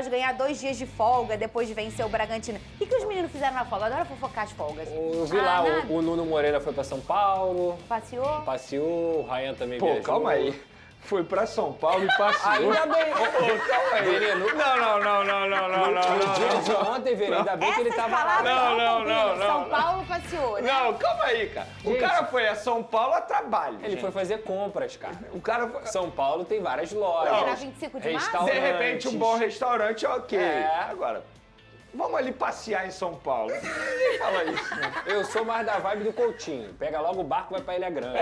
Pedrosa ganhar 2 dias de folga depois de vencer o Bragantino. O que os meninos fizeram na folga? Adoro fofocar as folgas. Eu vi lá, o Nuno Moreira foi pra São Paulo. Passeou? Passeou, o Ryan também viajou. Pô, calma aí. Foi pra São Paulo e passeou. Ainda bem. Calma aí. Vereno. Não. No dia de ontem, Vereno, ainda bem que ele tava lá. Não. São Paulo passeou, né? Não, calma aí, cara. O cara foi a São Paulo a trabalho. Ele foi fazer compras, cara. O cara foi... São Paulo tem várias lojas. Era 25 de março? De repente, um bom restaurante, ok. É. Agora, vamos ali passear em São Paulo. Ninguém fala isso, né? Eu sou mais da vibe do Coutinho. Pega logo o barco e vai pra Ilha Grande.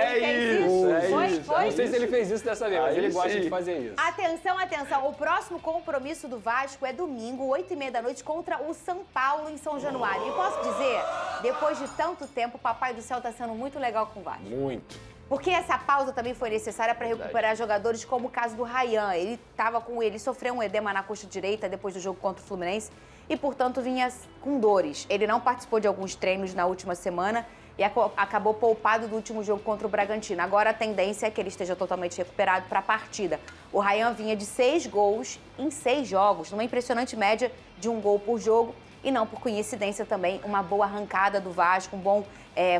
Foi? Não sei se ele fez isso dessa vez, mas Aí ele gosta sim. de fazer isso. Atenção. O próximo compromisso do Vasco é domingo, 8h30 da noite, contra o São Paulo, em São Januário. E posso dizer, depois de tanto tempo, o Papai do Céu tá sendo muito legal com o Vasco. Muito. Porque essa pausa também foi necessária para recuperar jogadores como o caso do Ryan. Ele sofreu um edema na coxa direita depois do jogo contra o Fluminense e, portanto, vinha com dores. Ele não participou de alguns treinos na última semana e acabou poupado do último jogo contra o Bragantino. Agora a tendência é que ele esteja totalmente recuperado para a partida. O Ryan vinha de 6 gols em 6 jogos, numa impressionante média de 1 gol por jogo. E não por coincidência também, uma boa arrancada do Vasco, um bom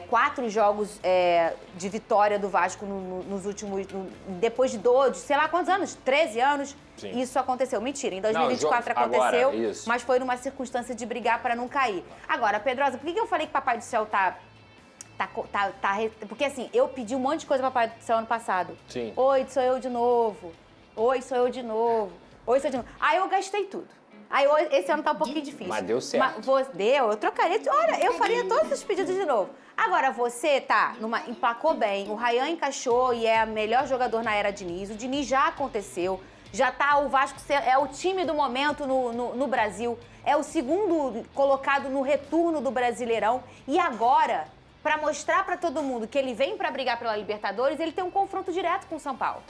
4 jogos de vitória do Vasco nos últimos... depois de 12, sei lá quantos anos? 13 anos. Sim. Isso aconteceu. Mentira, em 2024 aconteceu, agora, mas foi numa circunstância de brigar para não cair. Agora, Pedrosa, por que eu falei que Papai do Céu tá... Porque assim, eu pedi um monte de coisa para Papai do Céu ano passado. Sim. Oi, sou eu de novo. Oi, sou eu de novo. Oi, sou eu de novo. Aí eu gastei tudo. Aí esse ano tá um pouquinho difícil. Mas deu certo. Deu, eu trocaria. Olha, eu faria todos os pedidos de novo. Agora, você emplacou bem, o Ryan encaixou e é o melhor jogador na era Diniz. O Diniz já aconteceu. Já tá, o Vasco é o time do momento no Brasil. É o segundo colocado no retorno do Brasileirão. E agora, pra mostrar pra todo mundo que ele vem pra brigar pela Libertadores, ele tem um confronto direto com o São Paulo.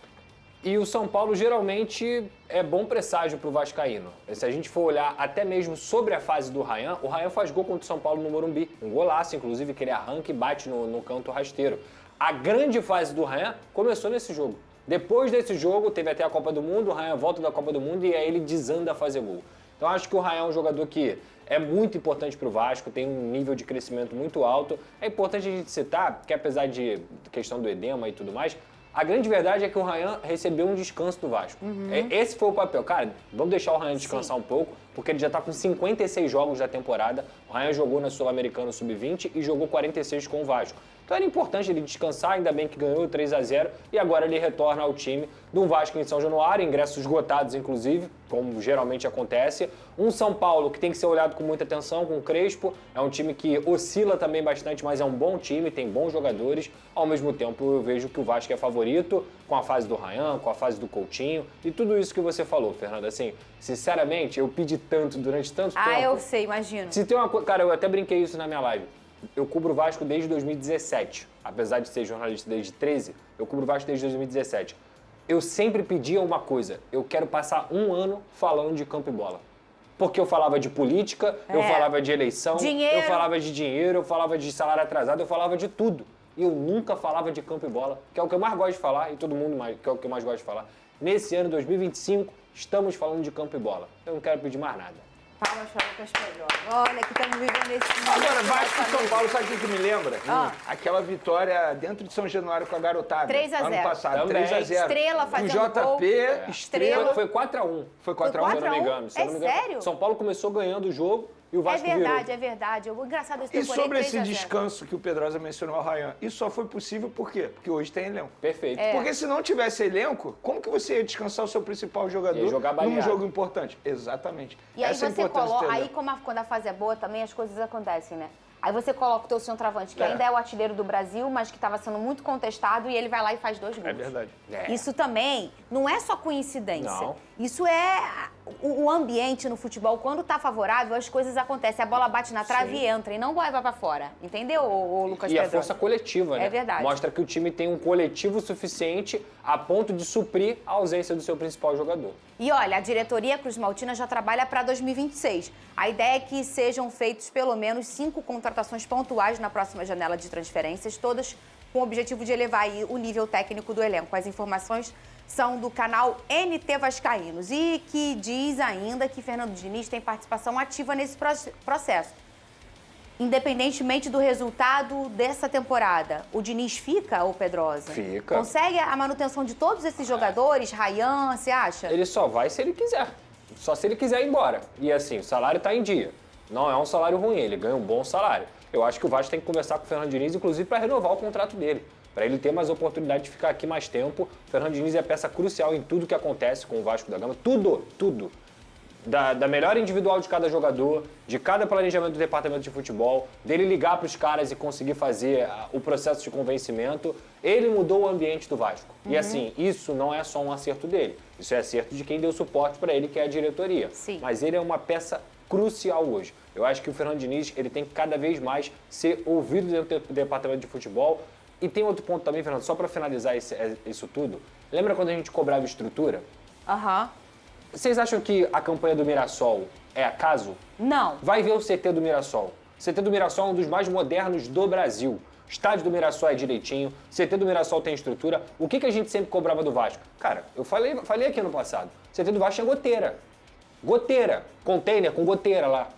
E o São Paulo geralmente é bom presságio pro vascaíno. Se a gente for olhar até mesmo sobre a fase do Ryan, o Ryan faz gol contra o São Paulo no Morumbi. Um golaço, inclusive, que ele arranca e bate no canto rasteiro. A grande fase do Ryan começou nesse jogo. Depois desse jogo, teve até a Copa do Mundo, o Ryan volta da Copa do Mundo e aí ele desanda a fazer gol. Então acho que o Ryan é um jogador que é muito importante pro Vasco, tem um nível de crescimento muito alto. É importante a gente citar que apesar de questão do edema e tudo mais, a grande verdade é que o Ryan recebeu um descanso do Vasco. Esse foi o papel. Cara, vamos deixar o Ryan descansar um pouco, porque ele já tá com 56 jogos da temporada. O Ryan jogou na Sul-Americana Sub-20 e jogou 46 com o Vasco. Então era importante ele descansar, ainda bem que ganhou 3-0 e agora ele retorna ao time do Vasco em São Januário, ingressos esgotados inclusive, como geralmente acontece. Um São Paulo que tem que ser olhado com muita atenção, com o Crespo, é um time que oscila também bastante, mas é um bom time, tem bons jogadores. Ao mesmo tempo eu vejo que o Vasco é favorito, com a fase do Ryan, com a fase do Coutinho e tudo isso que você falou, Fernanda. Assim, sinceramente, eu pedi tanto durante tanto tempo. Eu sei, imagino. Se tem uma coisa, cara, eu até brinquei isso na minha live. Eu cubro o Vasco desde 2017. Apesar de ser jornalista desde 13, eu cubro o Vasco desde 2017. Eu sempre pedia uma coisa. Eu quero passar um ano falando de campo e bola. Porque eu falava de política, eu falava de eleição, eu falava de dinheiro, eu falava de salário atrasado, eu falava de tudo. E eu nunca falava de campo e bola, que é o que eu mais gosto de falar, e todo mundo que é o que eu mais gosto de falar. Nesse ano, 2025, estamos falando de campo e bola. Eu não quero pedir mais nada. Palmas para o Lucas Pedrosa. Olha que estamos vivendo esse momento. Agora, Vasco e São Paulo, sabe o que me lembra? Aquela vitória dentro de São Januário com a garotada. 3-0. Ano passado, Também. 3-0. Estrela fazendo com gol. JP, Estrela. Foi 4-1. Foi 4-1, se eu não me engano. É sério? São Paulo começou ganhando o jogo e o Vasco virou. É verdade. O engraçado é que E sobre esse descanso que o Pedrosa mencionou ao Ryan, isso só foi possível por quê? Porque hoje tem elenco. Perfeito. Porque se não tivesse elenco, como que você ia descansar o seu principal jogador Ia jogar num baleado. jogo importante? Exatamente. E aí Essa é a você importância de ter coloca, elenco. quando a fase é boa também as coisas acontecem, né? Aí você coloca o teu centroavante, que ainda é o artilheiro do Brasil, mas que estava sendo muito contestado, e ele vai lá e faz 2 gols. É verdade. Isso também não é só coincidência. Não. Isso é o ambiente no futebol. Quando tá favorável, as coisas acontecem. A bola bate na trave e entra, e não vai pra fora. Entendeu, o Lucas E a Pedrosa? força coletiva, né? É verdade. Mostra que o time tem um coletivo suficiente a ponto de suprir a ausência do seu principal jogador. E olha, a diretoria Cruz Maltina já trabalha para 2026. A ideia é que sejam feitos pelo menos 5 contratações pontuais na próxima janela de transferências, todas com o objetivo de elevar aí o nível técnico do elenco. As informações são do canal NT Vascaínos e que diz ainda que Fernando Diniz tem participação ativa nesse processo. Independentemente do resultado dessa temporada, o Diniz fica, ô Pedrosa? Fica. Consegue a manutenção de todos esses jogadores? Ryan, você acha? Ele só vai se ele quiser. Só se ele quiser ir embora. E assim, o salário tá em dia. Não é um salário ruim, ele ganha um bom salário. Eu acho que o Vasco tem que conversar com o Fernando Diniz, inclusive para renovar o contrato dele. Para ele ter mais oportunidade de ficar aqui mais tempo. O Fernando Diniz é peça crucial em tudo que acontece com o Vasco da Gama. Tudo. Da melhor individual de cada jogador, de cada planejamento do departamento de futebol, dele ligar para os caras e conseguir fazer o processo de convencimento. Ele mudou o ambiente do Vasco. E assim, isso não é só um acerto dele. Isso é acerto de quem deu suporte para ele, que é a diretoria. Sim. Mas ele é uma peça crucial hoje. Eu acho que o Fernando Diniz ele tem que cada vez mais ser ouvido dentro do departamento de futebol. E tem outro ponto também, Fernando, só para finalizar isso tudo. Lembra quando a gente cobrava estrutura? Aham. Vocês acham que a campanha do Mirassol é acaso? Não. Vai ver o CT do Mirassol. O CT do Mirassol é um dos mais modernos do Brasil. O estádio do Mirassol é direitinho, o CT do Mirassol tem estrutura. O que a gente sempre cobrava do Vasco? Cara, eu falei aqui ano passado. O CT do Vasco é goteira. Goteira. Container com goteira lá.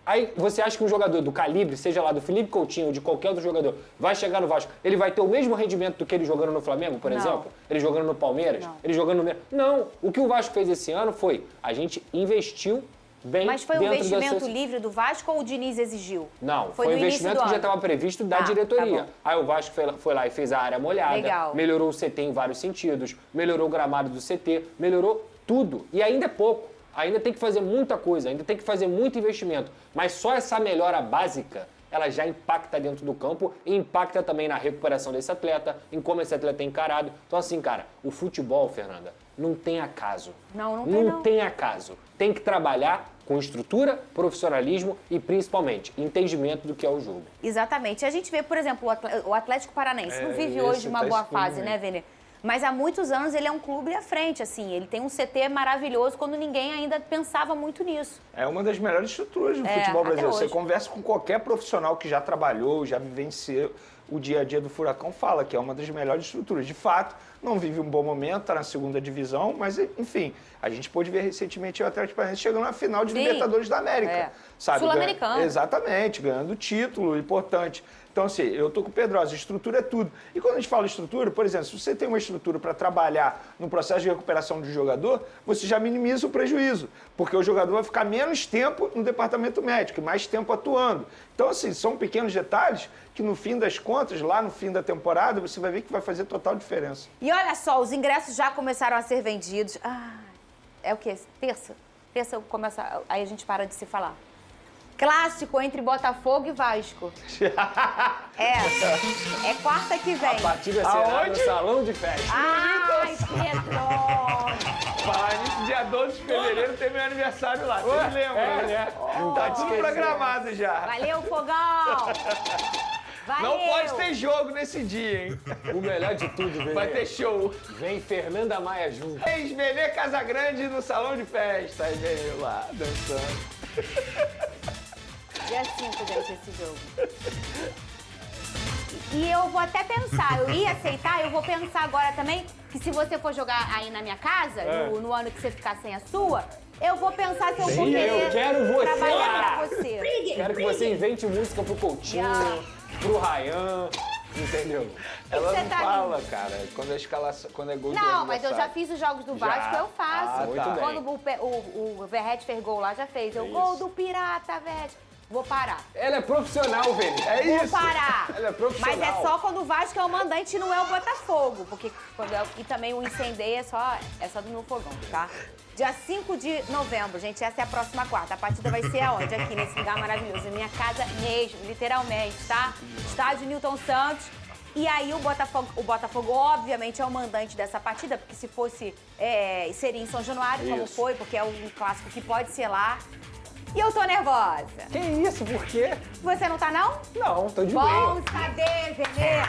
Aí você acha que um jogador do calibre, seja lá do Felipe Coutinho ou de qualquer outro jogador, vai chegar no Vasco, ele vai ter o mesmo rendimento do que ele jogando no Flamengo, por exemplo? Ele jogando no Palmeiras? Não. Ele jogando no... Não. O que o Vasco fez esse ano foi, a gente investiu bem. Mas foi um dentro investimento livre do Vasco ou o Diniz exigiu? Não, foi no um investimento que já estava previsto da diretoria. Tá bom. Aí o Vasco foi lá e fez a área molhada, Legal. melhorou o CT em vários sentidos, melhorou o gramado do CT, melhorou tudo. E ainda é pouco. Ainda tem que fazer muita coisa, ainda tem que fazer muito investimento. Mas só essa melhora básica, ela já impacta dentro do campo e impacta também na recuperação desse atleta, em como esse atleta é encarado. Então assim, cara, o futebol, Fernanda, não tem acaso. Não tem acaso. Tem que trabalhar com estrutura, profissionalismo e, principalmente, entendimento do que é o jogo. Exatamente. A gente vê, por exemplo, o Atlético Paranaense não vive hoje uma boa fase, né, Vene? Mas há muitos anos ele é um clube à frente, assim. Ele tem um CT maravilhoso quando ninguém ainda pensava muito nisso. É uma das melhores estruturas do futebol brasileiro. Você hoje. conversa com qualquer profissional que já trabalhou, já vivenciou o dia a dia do Furacão, fala que é uma das melhores estruturas. De fato, não vive um bom momento, está na segunda divisão, mas, enfim, a gente pôde ver recentemente o Atlético Paranaense chegando na final de Libertadores da América. Sabe? Sul-Americano. Exatamente, ganhando título importante. Então, assim, eu tô com o Pedrosa, estrutura é tudo. E quando a gente fala estrutura, por exemplo, se você tem uma estrutura para trabalhar no processo de recuperação do jogador, você já minimiza o prejuízo, porque o jogador vai ficar menos tempo no departamento médico e mais tempo atuando. Então, assim, são pequenos detalhes que no fim das contas, lá no fim da temporada, você vai ver que vai fazer total diferença. E olha só, os ingressos já começaram a ser vendidos. É o quê? Terça? Terça começa, aí a gente para de se falar. Clássico entre Botafogo e Vasco. É quarta que vem. A partida será no salão de festa. Ai, Pedro! Falar nisso, dia 12 de fevereiro tem meu aniversário lá, vocês lembram, né? Tá tudo programado já. Valeu, Fogão! Valeu! Não pode ter jogo nesse dia, hein? O melhor de tudo, Venê. Vai ter show. Vem Fernanda Maia junto. Ex-Venê Casagrande no salão de festa. Aí vem eu lá, dançando. Dia 5, gente, esse jogo. E eu vou até pensar, eu ia aceitar, eu vou pensar agora também que se você for jogar aí na minha casa, no ano que você ficar sem a sua, eu vou pensar se eu vou querer trabalhar pra você. Quero que você invente música pro Coutinho, pro Ryan, entendeu? Ela não tá fala, rindo? cara, quando a escalação, quando é gol do Não, mas eu já adversário. fiz os jogos do Vasco, eu faço. muito bem. Quando o Verratti fez gol lá, já fez. Eu, gol do Pirata, Verratti. Vou parar. Ela é profissional, Venê. É Vou isso. parar. Ela é profissional. Mas é só quando o Vasco é o mandante e não é o Botafogo. Porque quando e também o incendeio é só do meu fogão, tá? Dia 5 de novembro, gente, essa é a próxima quarta. A partida vai ser aonde? Aqui, nesse lugar maravilhoso. Minha casa mesmo, literalmente, tá? Estádio Newton Santos. E aí o Botafogo, obviamente, é o mandante dessa partida, porque se fosse, seria em São Januário, como Isso. foi, porque é um clássico que pode ser lá. E eu tô nervosa. Que isso, por quê? Você não tá, não? Não, tô de Bom boa. saber, Venê.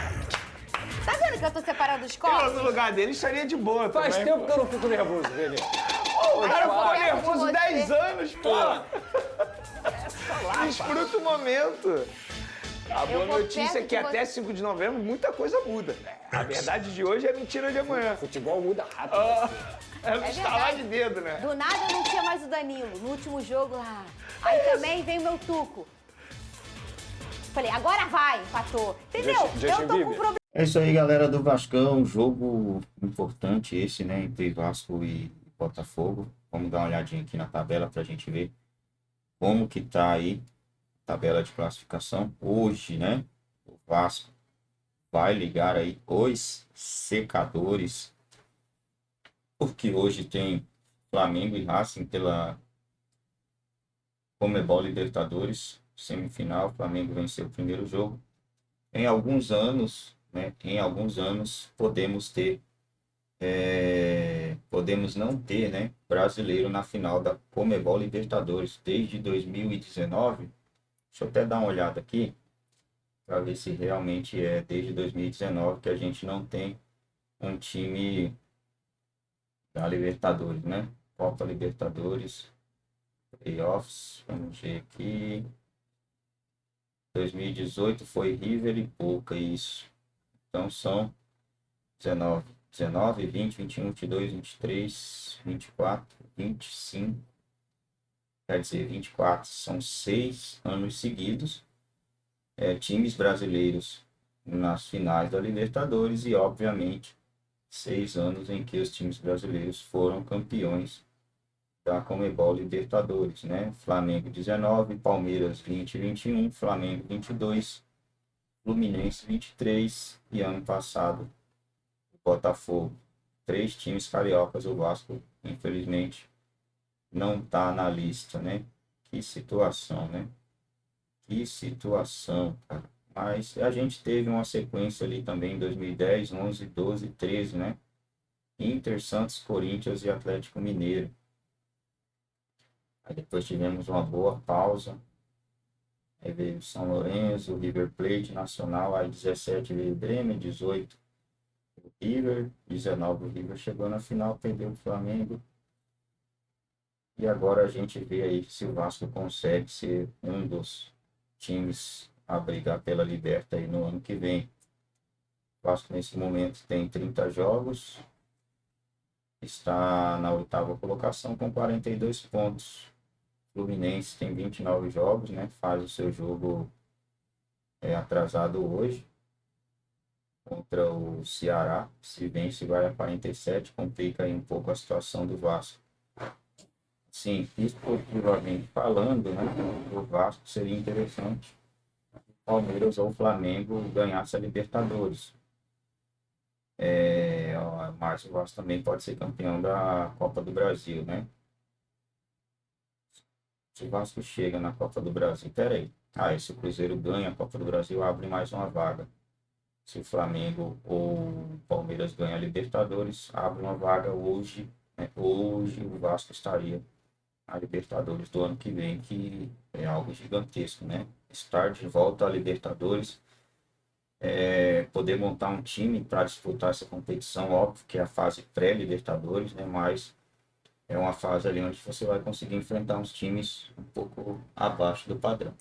Tá vendo que eu tô separando os Eu, copos? no lugar dele, estaria de boa Faz também. tempo que eu não fico nervoso, Venê. O cara eu ficou quero nervoso você. 10 anos, pô. Desfruta o momento. A boa vou notícia é perto que de até 5 de novembro muita coisa muda. A verdade de hoje é mentira de amanhã. Futebol muda rápido. É no estalar verdade. de dedo, né? Do nada eu não tinha mais o Danilo, no último jogo lá. Aí também vem o meu Tuco. Falei, agora vai, empatou. Entendeu? Justin Eu tô com Bieber. problema. É isso aí, galera do Vascão. Jogo importante esse, né? Entre Vasco e Botafogo. Vamos dar uma olhadinha aqui na tabela pra gente ver como que tá aí a tabela de classificação. Hoje, né? O Vasco vai ligar aí os secadores. Porque hoje tem Flamengo e Racing pela Conmebol Libertadores. Semifinal, o Flamengo venceu o primeiro jogo. Em alguns anos, né? Em alguns anos podemos não ter, né, brasileiro na final da Conmebol Libertadores desde 2019. Deixa eu até dar uma olhada aqui para ver se realmente é desde 2019 que a gente não tem um time da Libertadores, né? Copa Libertadores, playoffs, vamos ver aqui. 2018 foi River e Boca, isso. Então são 19, 20, 21, 22, 23, 24, 25. Quer dizer, 24 são 6 anos seguidos. Times brasileiros nas finais da Libertadores e, obviamente, 6 anos em que os times brasileiros foram campeões da Conmebol Libertadores, né? Flamengo 19, Palmeiras 20, 21, Flamengo 22, Fluminense 23 e ano passado Botafogo. 3 times cariocas, o Vasco, infelizmente, não está na lista, né? Que situação, né? Que situação, cara. Mas a gente teve uma sequência ali também em 2010, 11, 12, 13, né? Inter, Santos, Corinthians e Atlético Mineiro. Aí depois tivemos uma boa pausa. Aí veio São Lourenço, River Plate, Nacional, aí 17 veio Grêmio, 18 o River, 19 o River chegou na final, perdeu o Flamengo. E agora a gente vê aí se o Vasco consegue ser um dos times a brigar pela Liberta aí no ano que vem. O Vasco nesse momento tem 30 jogos, está na 8ª colocação com 42 pontos. Fluminense tem 29 jogos, né? Faz o seu jogo atrasado hoje contra o Ceará. Se vence, vai a 47, complica aí um pouco a situação do Vasco. Sim, esportivamente falando, né? O Vasco seria interessante o Palmeiras ou o Flamengo ganhasse a Libertadores. Mas o Vasco também pode ser campeão da Copa do Brasil, né? Se o Vasco chega na Copa do Brasil, peraí. Se o Cruzeiro ganha a Copa do Brasil, abre mais uma vaga. Se o Flamengo ou o Palmeiras ganham a Libertadores, abre uma vaga hoje. Né? Hoje o Vasco estaria na Libertadores do ano que vem, que é algo gigantesco, né? Estar de volta à Libertadores, poder montar um time para disputar essa competição, óbvio que é a fase pré-Libertadores, né? Mas é uma fase ali onde você vai conseguir enfrentar uns times um pouco abaixo do padrão.